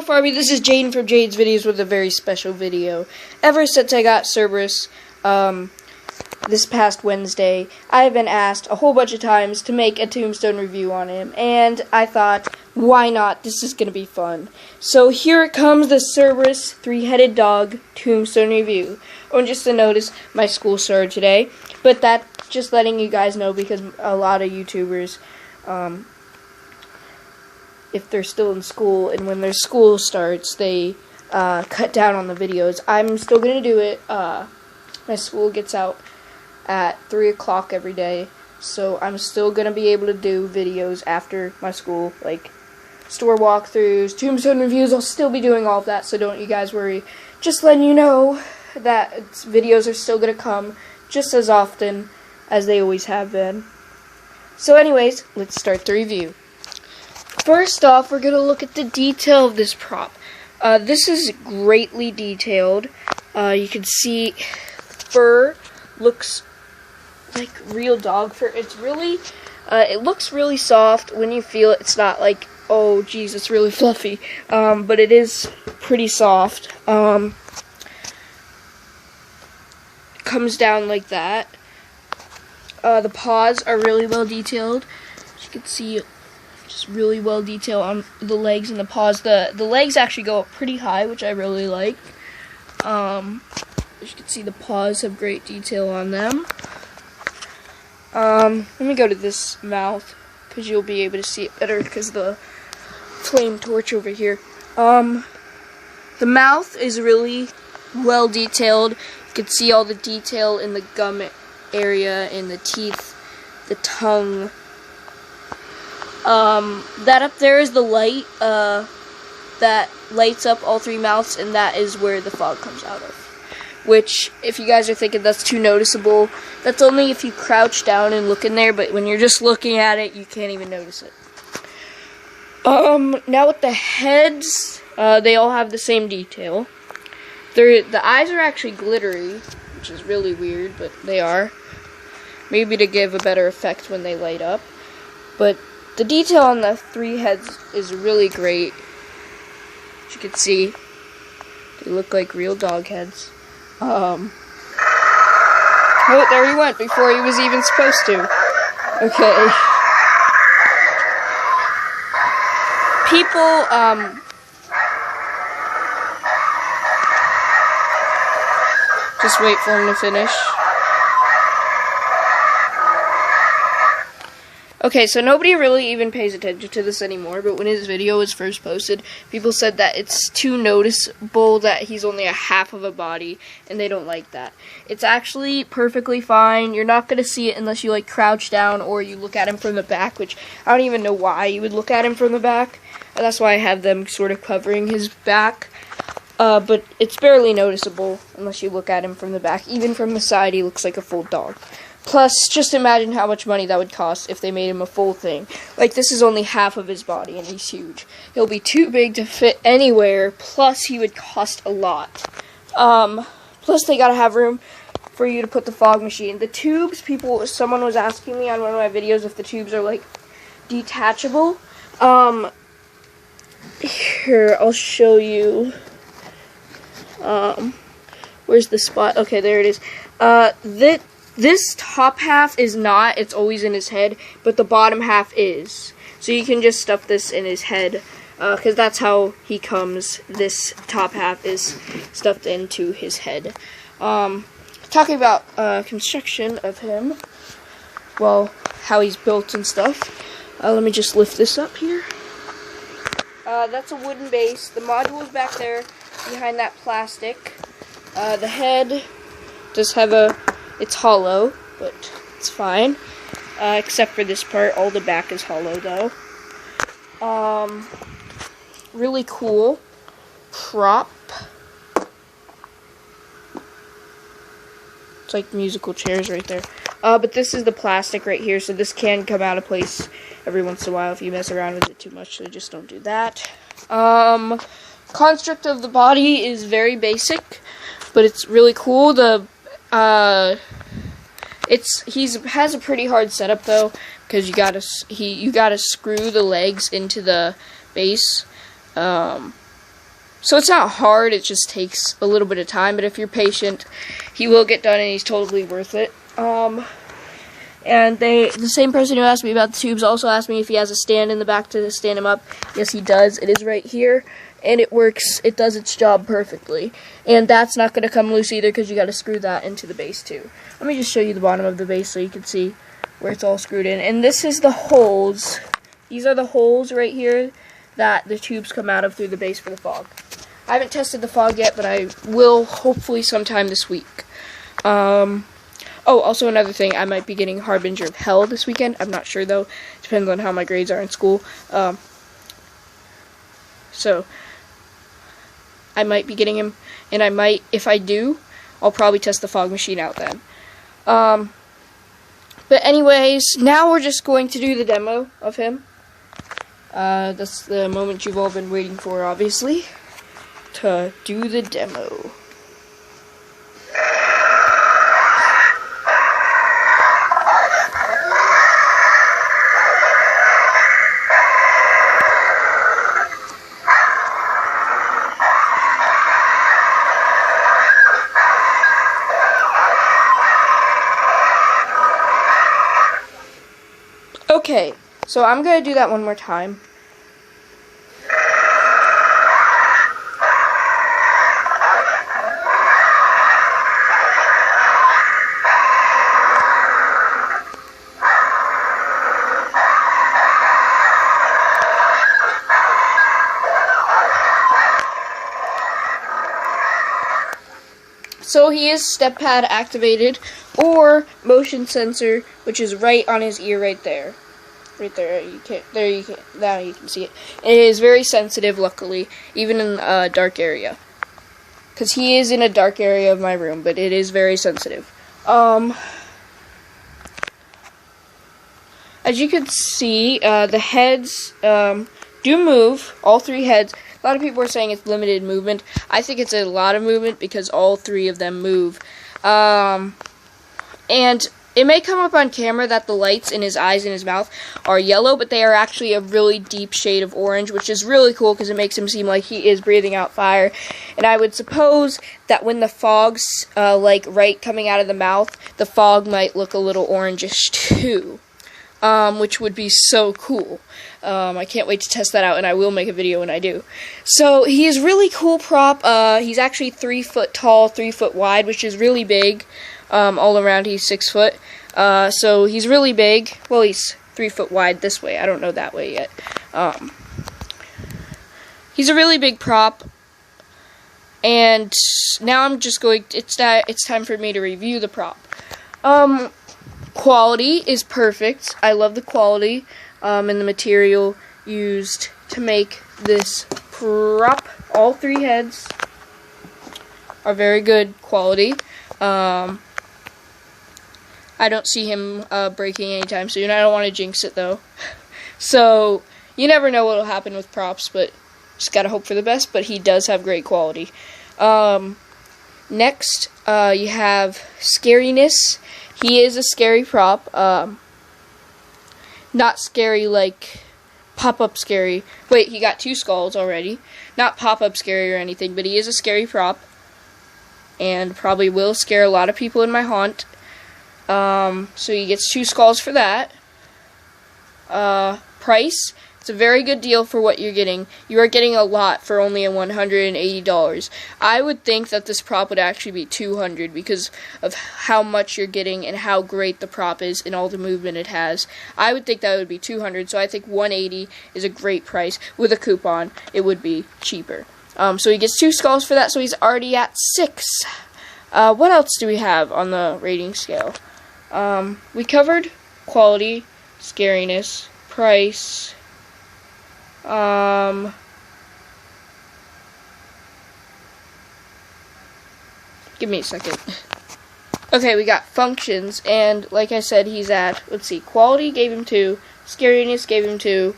Morph Army, this is Jaden from Jaden's Videos with a very special video. Ever since I got Cerberus this past Wednesday, I've been asked a whole bunch of times to make a Tombstone review on him, and I thought, why not? This is going to be fun. So here it comes, the Cerberus three-headed dog Tombstone review. Oh, and just to notice, my school started today, but that's just letting you guys know because a lot of YouTubers, if they're still in school, and when their school starts, they cut down on the videos. I'm still going to do it. My school gets out at 3 o'clock every day, so I'm still going to be able to do videos after my school, like store walkthroughs, Tombstone reviews. I'll still be doing all of that, so don't you guys worry. Just letting you know that videos are still going to come just as often as they always have been. So anyways, let's start the review. First off, we're going to look at the detail of this prop. This is greatly detailed. You can see fur looks like real dog fur. It's really, it looks really soft when you feel it. It's not like, oh geez, it's really fluffy. But it is pretty soft. It comes down like that. The paws are really well detailed. As you can see, just really well detailed on the legs and the paws. The legs actually go up pretty high, which I really like. As you can see, the paws have great detail on them. Let me go to this mouth, because you'll be able to see it better because of the flame torch over here. The mouth is really well detailed. You can see all the detail in the gum area, in the teeth, the tongue. That up there is the light, that lights up all three mouths, and that is where the fog comes out of. Which, if you guys are thinking that's too noticeable, that's only if you crouch down and look in there, but when you're just looking at it, you can't even notice it. Now with the heads, they all have the same detail. The eyes are actually glittery, which is really weird, but they are. Maybe to give a better effect when they light up. But the detail on the three heads is really great. As you can see, they look like real dog heads. Oh, there he went before he was even supposed to. Okay. People, just wait for him to finish. Okay, so nobody really even pays attention to this anymore, but when his video was first posted, people said that it's too noticeable that he's only a half of a body, and they don't like that. It's actually perfectly fine. You're not going to see it unless you, like, crouch down or you look at him from the back, which I don't even know why you would look at him from the back. That's why I have them sort of covering his back. But it's barely noticeable unless you look at him from the back. Even from the side, he looks like a full dog. Plus, just imagine how much money that would cost if they made him a full thing. Like, this is only half of his body, and he's huge. He'll be too big to fit anywhere, plus he would cost a lot. Plus, they gotta have room for you to put the fog machine. The tubes, someone was asking me on one of my videos if the tubes are, like, detachable. Here, I'll show you. Where's the spot? Okay, there it is. This top half is not, it's always in his head, but the bottom half is. So you can just stuff this in his head, because that's how he comes. This top half is stuffed into his head. Talking about construction of him, well, how he's built and stuff, let me just lift this up here. That's a wooden base. The module is back there behind that plastic. The head does have it's hollow, but it's fine. Except for this part, all the back is hollow though. Really cool prop. It's like musical chairs right there. But this is the plastic right here, so this can come out of place every once in a while if you mess around with it too much, so just don't do that. Construct of the body is very basic, but it's really cool. He has a pretty hard setup though, because you gotta screw the legs into the base. So it's not hard, it just takes a little bit of time, but if you're patient, he will get done and he's totally worth it. And the same person who asked me about the tubes also asked me if he has a stand in the back to stand him up. Yes, he does. It is right here, and it works. It does its job perfectly. And that's not going to come loose either because you got to screw that into the base too. Let me just show you the bottom of the base so you can see where it's all screwed in. And this is the holes. These are the holes right here that the tubes come out of through the base for the fog. I haven't tested the fog yet, but I will hopefully sometime this week. Oh, also another thing, I might be getting Harbinger of Hell this weekend. I'm not sure though. Depends on how my grades are in school. So I might be getting him, and I might, if I do, I'll probably test the fog machine out then. But anyways, now we're just going to do the demo of him. That's the moment you've all been waiting for, obviously, to do the demo. Okay, so I'm going to do that one more time. So he is step pad activated or motion sensor, which is right on his ear right there. Right there, now you can see it. It is very sensitive, luckily, even in a dark area. Because he is in a dark area of my room, but it is very sensitive. As you can see, the heads do move, all three heads. A lot of people are saying it's limited movement. I think it's a lot of movement because all three of them move. And it may come up on camera that the lights in his eyes and his mouth are yellow, but they are actually a really deep shade of orange, which is really cool because it makes him seem like he is breathing out fire. And I would suppose that when the fog's like right coming out of the mouth, the fog might look a little orangish too. Which would be so cool. I can't wait to test that out, and I will make a video when I do. So, he is really cool prop. He's actually 3 foot tall, 3 foot wide, which is really big. All around, he's 6 foot. So, he's really big. Well, he's 3 foot wide this way. I don't know that way yet. He's a really big prop. And now I'm just going... It's time for me to review the prop. Quality is perfect. I love the quality and the material used to make this prop. All three heads are very good quality. I don't see him breaking anytime soon. I don't want to jinx it though. So you never know what will happen with props, but just gotta hope for the best. But he does have great quality. Next, you have scariness. He is a scary prop. Not scary like pop-up scary. Wait, he got 2 skulls already. Not pop-up scary or anything, but he is a scary prop. And probably will scare a lot of people in my haunt. So he gets 2 skulls for that. Price. It's a very good deal for what you're getting. You are getting a lot for only $180. I would think that this prop would actually be $200 because of how much you're getting and how great the prop is and all the movement it has. I would think that would be $200, so I think $180 is a great price. With a coupon, it would be cheaper. So he gets 2 skulls for that, so he's already at 6. What else do we have on the rating scale? We covered quality, scariness, price. Give me a second. Okay, we got functions, and like I said, he's at, let's see, quality gave him 2, scariness gave him 2,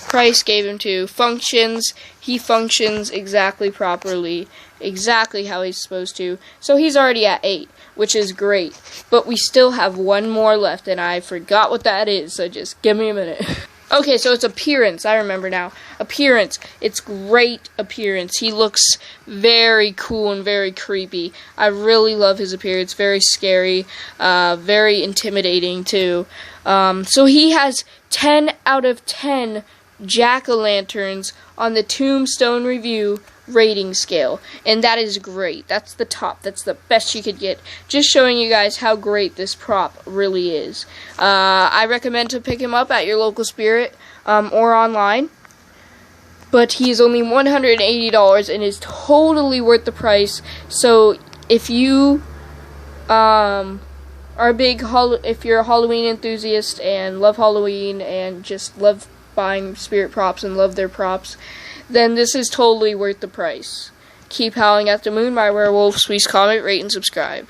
price gave him 2, functions, he functions exactly properly, exactly how he's supposed to, so he's already at 8, which is great, but we still have one more left, and I forgot what that is, so just give me a minute. Okay, so it's appearance. I remember now. Appearance. It's great appearance. He looks very cool and very creepy. I really love his appearance. Very scary. Very intimidating, too. So he has 10 out of 10 jack-o'-lanterns on the Tombstone review rating scale, and that is great. That's the top. That's the best you could get. Just showing you guys how great this prop really is. I recommend to pick him up at your local Spirit or online, but he is only $180 and is totally worth the price. So if you are a if you're a Halloween enthusiast and love Halloween and just love buying Spirit props and love their props, then this is totally worth the price. Keep howling at the moon, my werewolves. Please comment, rate, and subscribe.